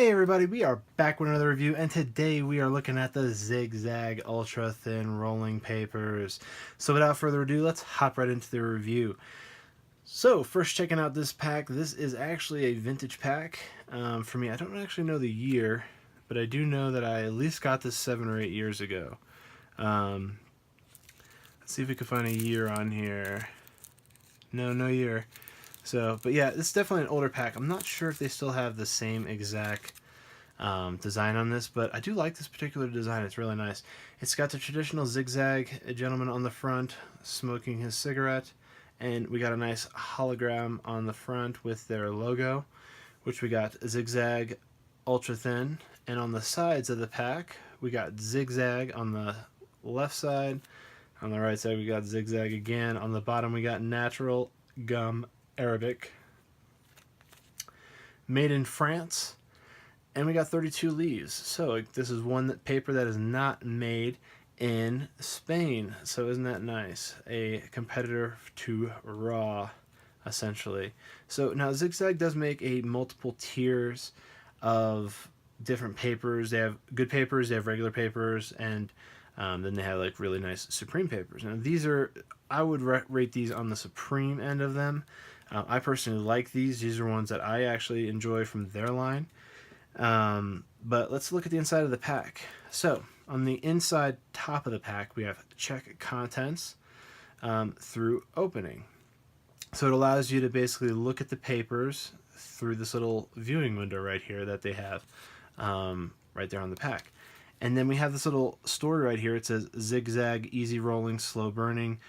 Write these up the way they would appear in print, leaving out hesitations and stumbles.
Hey everybody, we are back with another review, and today we are looking at the Zig-Zag ultra thin rolling papers. So without further ado, let's hop right into the review. So first, checking out this pack. This is actually a vintage pack for me. I don't actually know the year, but I do know that I at least got this 7 or 8 years ago. Let's see if we can find a year on here. No year. So, but yeah, it's definitely an older pack. I'm not sure if they still have the same exact design on this, but I do like this particular design. It's really nice. It's got the traditional Zig-Zag gentleman on the front smoking his cigarette, and we got a nice hologram on the front with their logo, which we got Zig-Zag ultra thin, and on the sides of the pack we got Zig-Zag on the left side. On the right side we got Zig-Zag again. On the bottom we got natural gum Arabic, made in France, and we got 32 leaves. So this is one paper that is not made in Spain. So isn't that nice? A competitor to Raw, essentially. So now Zig-Zag does make a multiple tiers of different papers. They have good papers, they have regular papers, and then they have like really nice Supreme papers. Now these are, I would rate these on the Supreme end of them. I personally like these. These are ones that I actually enjoy from their line. But let's look at the inside of the pack. So on the inside top of the pack, we have check contents through opening. So it allows you to basically look at the papers through this little viewing window right here that they have right there on the pack. And then we have this little story right here. It says Zig-Zag easy rolling, slow burning.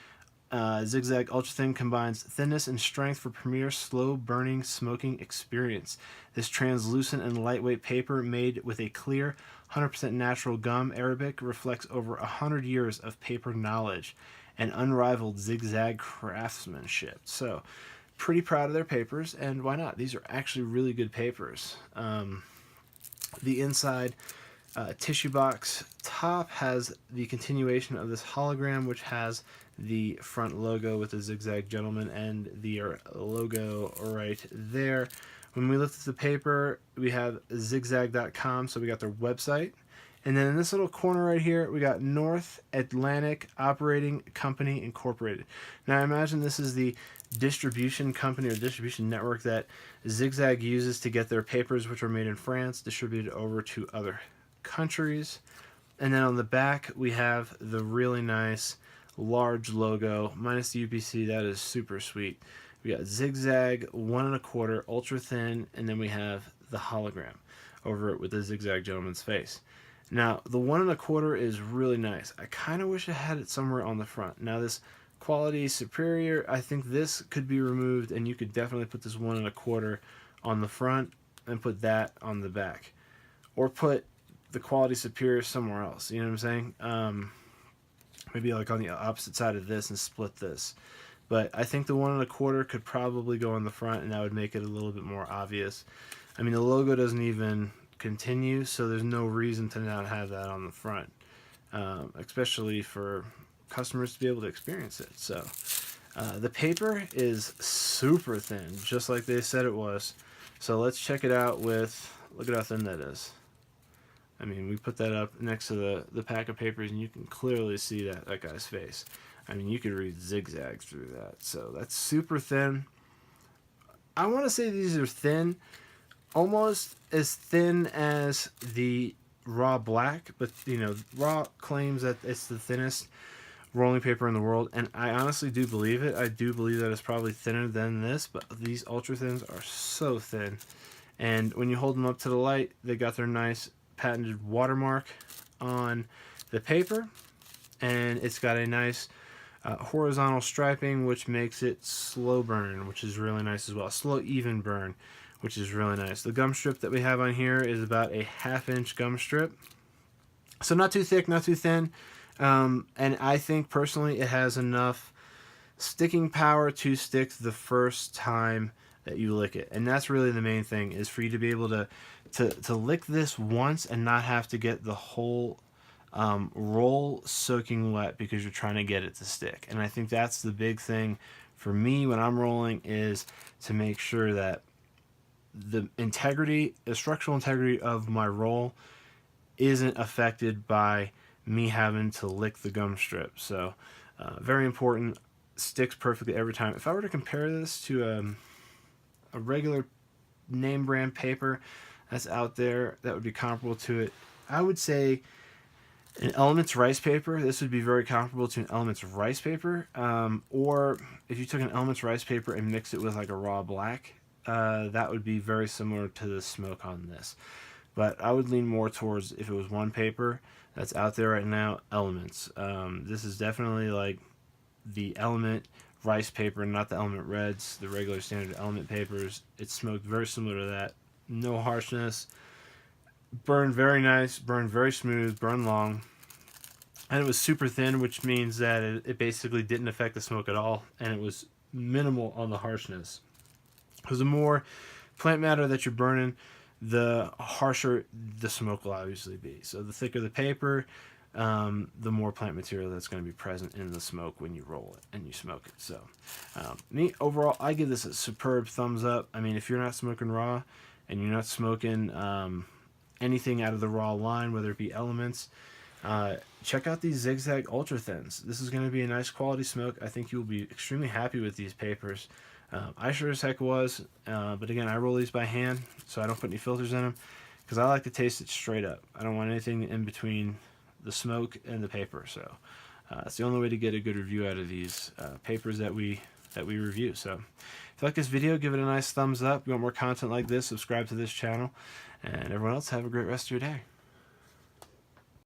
Zig-Zag ultra thin combines thinness and strength for premier slow burning smoking experience. This translucent and lightweight paper, made with a clear 100% natural gum Arabic, reflects over 100 years of paper knowledge and unrivaled Zig-Zag craftsmanship. So pretty proud of their papers, and why not? These are actually really good papers. The inside tissue box top has the continuation of this hologram, which has the front logo with the Zig-Zag gentleman and the logo right there. When we lift the paper, we have zigzag.com, so we got their website. And then in this little corner right here, we got North Atlantic Operating Company Incorporated. Now I imagine this is the distribution company or distribution network that Zig-Zag uses to get their papers, which are made in France, distributed over to other countries. And then on the back we have the really nice large logo minus the UPC. That is super sweet. We got Zig-Zag 1 1/4 ultra thin, and then we have the hologram over it with the Zig-Zag gentleman's face. Now the 1 1/4 is really nice. I kind of wish I had it somewhere on the front. Now this quality superior, I think this could be removed, and you could definitely put this 1 1/4 on the front and put that on the back, or put the quality superior somewhere else. You know what I'm saying? Maybe like on the opposite side of this and split this. But I think the 1 1/4 could probably go on the front, and that would make it a little bit more obvious. I mean, the logo doesn't even continue, so there's no reason to not have that on the front, especially for customers to be able to experience it. So the paper is super thin, just like they said it was. So let's check it out with, look at how thin that is. I mean, we put that up next to the pack of papers, and you can clearly see that guy's face. I mean, you could read Zig-Zag through that. So that's super thin. I want to say these are thin, almost as thin as the Raw Black, but you know, Raw claims that it's the thinnest rolling paper in the world, and I honestly do believe it. I do believe that it's probably thinner than this, but these ultra thins are so thin. And when you hold them up to the light, they got their nice patented watermark on the paper, and it's got a nice horizontal striping, which makes it slow burn, which is really nice as well. Slow even burn, which is really nice. The gum strip that we have on here is about a 1/2 inch gum strip, so not too thick, not too thin, and I think personally it has enough sticking power to stick the first time that you lick it. And that's really the main thing, is for you to be able to lick this once and not have to get the whole roll soaking wet because you're trying to get it to stick. And I think that's the big thing for me when I'm rolling, is to make sure that the integrity, the structural integrity of my roll isn't affected by me having to lick the gum strip. So very important, sticks perfectly every time. If I were to compare this to a regular name brand paper that's out there that would be comparable to it, I would say an Elements rice paper, this would be very comparable to an Elements rice paper. Or if you took an Elements rice paper and mixed it with like a raw black, that would be very similar to the smoke on this. But I would lean more towards, if it was one paper that's out there right now, Elements. This is definitely like the Element rice paper, not the Element Reds, the regular standard Element papers. It's smoked very similar to that. No harshness. Burned very nice, burned very smooth, burned long. And it was super thin, which means that it basically didn't affect the smoke at all. And it was minimal on the harshness. Because the more plant matter that you're burning, the harsher the smoke will obviously be. So the thicker the paper, the more plant material that's going to be present in the smoke when you roll it and you smoke it. So me, overall, I give this a superb thumbs up. I mean, if you're not smoking raw and you're not smoking anything out of the raw line, whether it be Elements, check out these Zig-Zag Ultra Thins. This is going to be a nice quality smoke. I think you'll be extremely happy with these papers. I sure as heck was, but again, I roll these by hand, so I don't put any filters in them, because I like to taste it straight up. I don't want anything in between the smoke and the paper, so it's the only way to get a good review out of these papers that we review. So if you like this video, give it a nice thumbs up. If you want more content like this, subscribe to this channel, and everyone else, have a great rest of your day.